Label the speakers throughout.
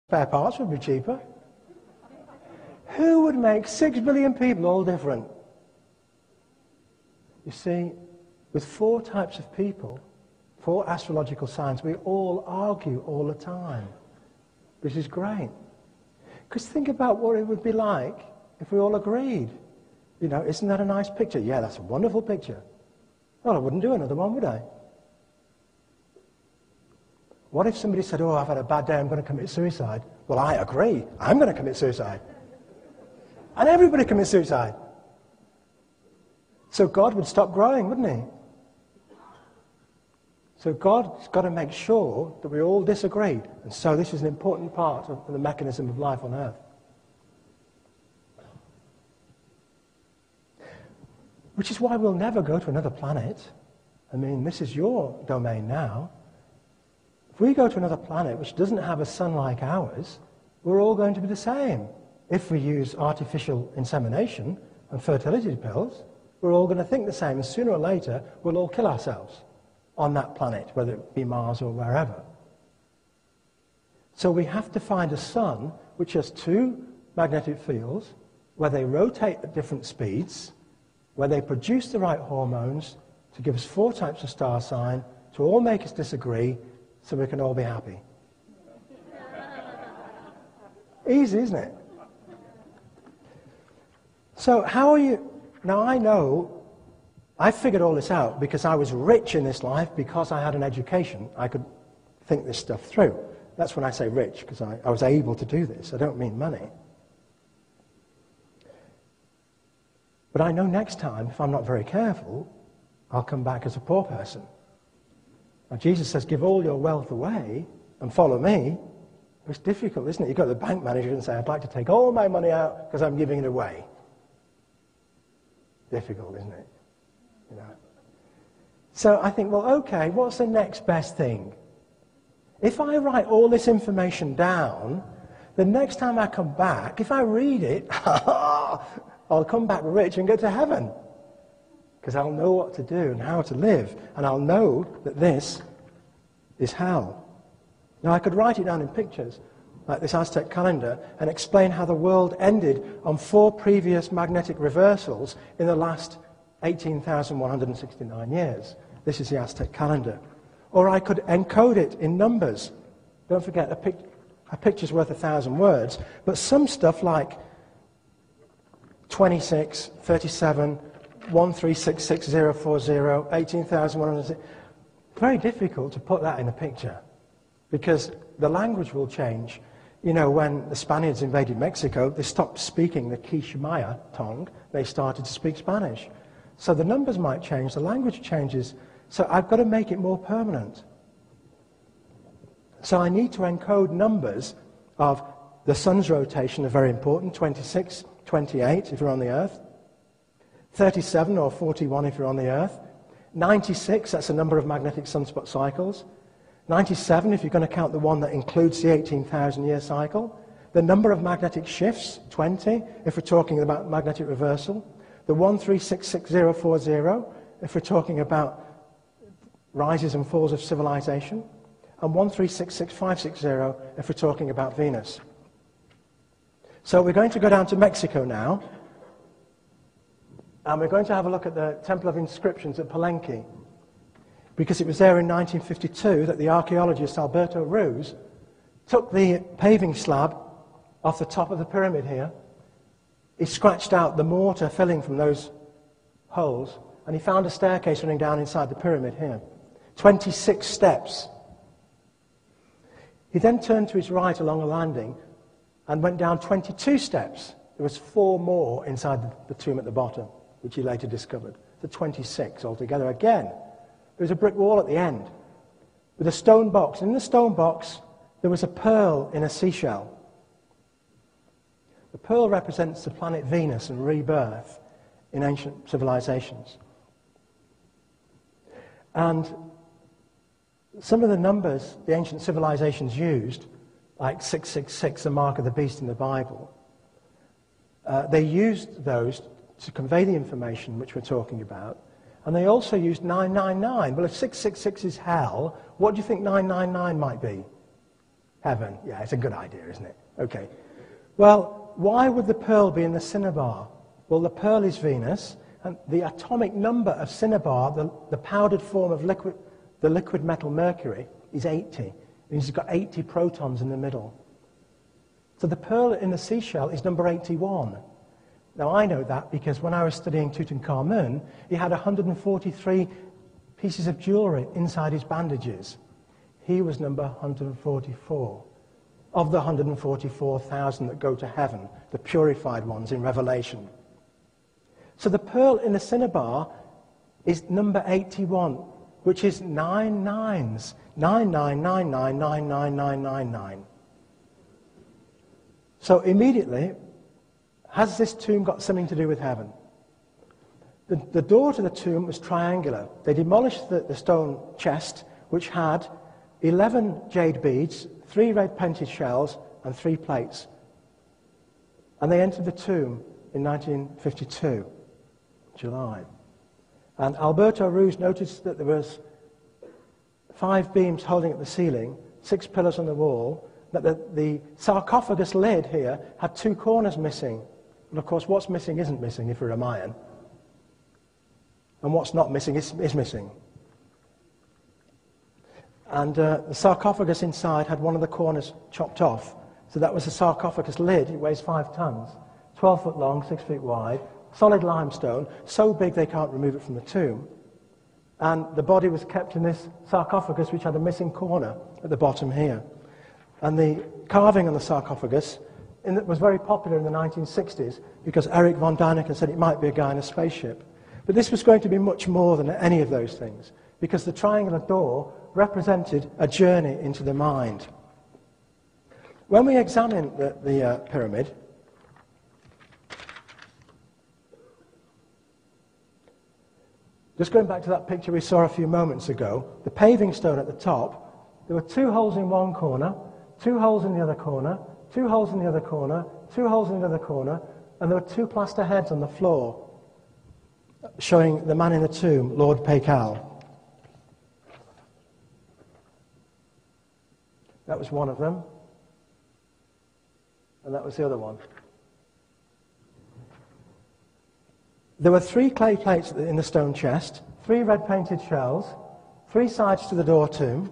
Speaker 1: Spare parts would be cheaper. Who would make 6 billion people all different? You see, with 4 types of people, 4 astrological signs, we all argue all the time. This is great. Because think about what it would be like if we all agreed. You know, isn't that a nice picture? Yeah, that's a wonderful picture. Well, I wouldn't do another one, would I? What if somebody said, oh, I've had a bad day, I'm going to commit suicide? Well, I agree. I'm going to commit suicide. And everybody commits suicide. So God would stop growing, wouldn't he? So God's got to make sure that we all disagree. And so this is an important part of the mechanism of life on Earth. Which is why we'll never go to another planet. I mean, this is your domain now. If we go to another planet which doesn't have a sun like ours, we're all going to be the same. If we use artificial insemination and fertility pills, we're all going to think the same. And sooner or later, we'll all kill ourselves on that planet, whether it be Mars or wherever. So we have to find a sun which has 2 magnetic fields, where they rotate at different speeds, where they produce the right hormones to give us 4 types of star sign, to all make us disagree, so we can all be happy. Easy, isn't it? So how are you... Now I know, I figured all this out because I was rich in this life, because I had an education. I could think this stuff through. That's when I say rich, because I was able to do this. I don't mean money. But I know next time, if I'm not very careful, I'll come back as a poor person. Now, Jesus says, give all your wealth away and follow me. It's difficult, isn't it? You've got the bank manager and say, I'd like to take all my money out because I'm giving it away. Difficult, isn't it? You know. So I think, well, okay, what's the next best thing? If I write all this information down, the next time I come back, if I read it, I'll come back rich and go to heaven. Because I'll know what to do and how to live. And I'll know that this is hell. Now, I could write it down in pictures, like this Aztec calendar, and explain how the world ended on 4 previous magnetic reversals in the last 18,169 years. This is the Aztec calendar. Or I could encode it in numbers. Don't forget, a picture's worth 1,000 words. But some stuff like 26, 37, 1366040, 18,106. Very difficult to put that in a picture because the language will change. You know, when the Spaniards invaded Mexico, they stopped speaking the Quichumaya tongue. They started to speak Spanish. So the numbers might change, the language changes. So I've got to make it more permanent. So I need to encode numbers of the sun's rotation, are very important, 26, 28 if you're on the Earth. 37 or 41 if you're on the Earth. 96, that's the number of magnetic sunspot cycles. 97 if you're going to count the one that includes the 18,000-year cycle. The number of magnetic shifts, 20, if we're talking about magnetic reversal. The 1366040 if we're talking about rises and falls of civilization. And 1366560 if we're talking about Venus. So we're going to go down to Mexico now. And we're going to have a look at the Temple of Inscriptions at Palenque, because it was there in 1952 that the archaeologist Alberto Ruz took the paving slab off the top of the pyramid here. He scratched out the mortar filling from those holes, and he found a staircase running down inside the pyramid here. 26 steps. He then turned to his right along a landing and went down 22 steps. There was 4 more inside the tomb at the bottom, which he later discovered. So 26 altogether. Again, there was a brick wall at the end with a stone box. In the stone box, there was a pearl in a seashell. The pearl represents the planet Venus and rebirth in ancient civilizations. And some of the numbers the ancient civilizations used, like 666, the mark of the beast in the Bible, they used those to convey the information which we're talking about. And they also used 999. Well, if 666 is hell, what do you think 999 might be? Heaven. Yeah, it's a good idea, isn't it? Okay. Well, why would the pearl be in the cinnabar? Well, the pearl is Venus, and the atomic number of cinnabar, the powdered form of the liquid metal mercury, is 80. It means it's got 80 protons in the middle. So the pearl in the seashell is number 81. Now, I know that because when I was studying Tutankhamun, he had 143 pieces of jewelry inside his bandages. He was number 144 of the 144,000 that go to heaven, the purified ones in Revelation. So the pearl in the cinnabar is number 81, which is 9 nines. 999999999. So immediately, has this tomb got something to do with heaven? The door to the tomb was triangular. They demolished the stone chest, which had 11 jade beads, 3 red painted shells, and 3 plates. And they entered the tomb in 1952, July. And Alberto Ruz noticed that there was 5 beams holding at the ceiling, 6 pillars on the wall, that the sarcophagus lid here had 2 corners missing. And of course, what's missing isn't missing if you're a Mayan. And what's not missing is missing. And the sarcophagus inside had one of the corners chopped off. So that was the sarcophagus lid. It weighs 5 tons, 12 foot long, 6 feet wide, solid limestone, so big they can't remove it from the tomb. And the body was kept in this sarcophagus, which had a missing corner at the bottom here. And the carving on the sarcophagus was very popular in the 1960s because Eric von Däniken said it might be a guy in a spaceship. But this was going to be much more than any of those things, because the triangular door represented a journey into the mind. When we examine the pyramid, just going back to that picture we saw a few moments ago, the paving stone at the top, there were 2 holes in one corner, 2 holes in the other corner, 2 holes in the other corner, 2 holes in the other corner, and there were 2 plaster heads on the floor, showing the man in the tomb, Lord Paikal. That was one of them, and that was the other one. There were 3 clay plates in the stone chest, 3 red painted shells, 3 sides to the door tomb,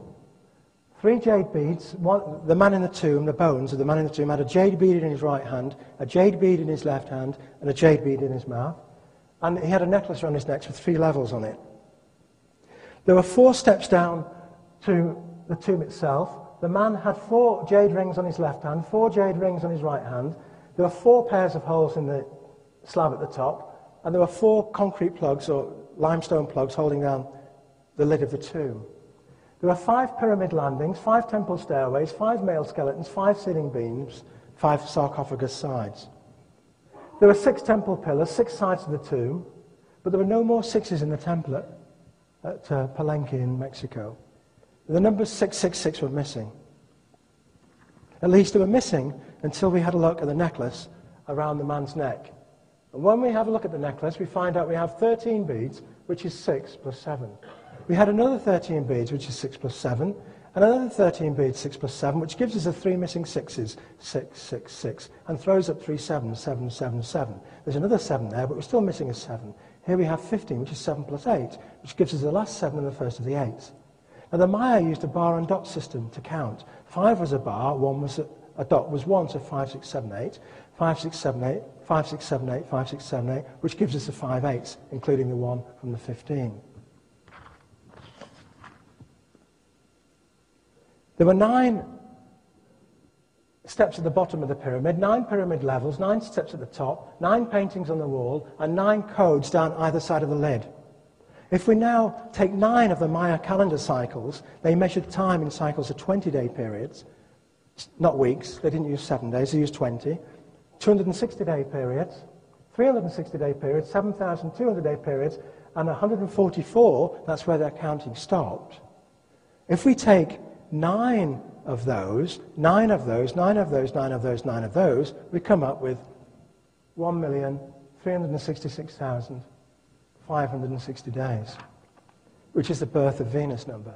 Speaker 1: 3 jade beads. The man in the tomb, the bones of the man in the tomb, had a jade bead in his right hand, a jade bead in his left hand, and a jade bead in his mouth. And he had a necklace around his neck with 3 levels on it. There were 4 steps down to the tomb itself. The man had 4 jade rings on his left hand, 4 jade rings on his right hand. There were 4 pairs of holes in the slab at the top, and there were 4 concrete plugs or limestone plugs holding down the lid of the tomb. There were 5 pyramid landings, 5 temple stairways, 5 male skeletons, 5 ceiling beams, 5 sarcophagus sides. There were 6 temple pillars, 6 sides of the tomb, but there were no more 6s in the temple at Palenque in Mexico. The numbers 666 were missing. At least they were missing until we had a look at the necklace around the man's neck. And when we have a look at the necklace, we find out we have 13 beads, which is 6 plus 7. We had another 13 beads, which is 6 plus 7, and another 13 beads, 6 plus 7, which gives us the 3 missing 6s, 6, 6, 6, and throws up 3 7s, 7, 7, 7. There's another 7 there, but we're still missing a 7. Here we have 15, which is 7 plus 8, which gives us the last 7 and the first of the 8s. Now the Maya used a bar and dot system to count. 5 was a bar, 1 was a dot was 1, so 5, 6, 7, 8, 5, 6, 7, 8, 5, 6, 7, 8, 5, 6, 7, 8, which gives us the 5 8s, including the 1 from the 15. There were 9 steps at the bottom of the pyramid, 9 pyramid levels, 9 steps at the top, 9 paintings on the wall, and 9 codes down either side of the lid. If we now take 9 of the Maya calendar cycles, they measured time in cycles of 20-day periods, not weeks, they didn't use 7 days, they used 20, 260-day periods, 360-day periods, 7,200-day periods, and 144, that's where their counting stopped. If we take 9 of those, 9 of those, 9 of those, 9 of those, 9 of those, we come up with 1,366,560 days, which is the birth of Venus number.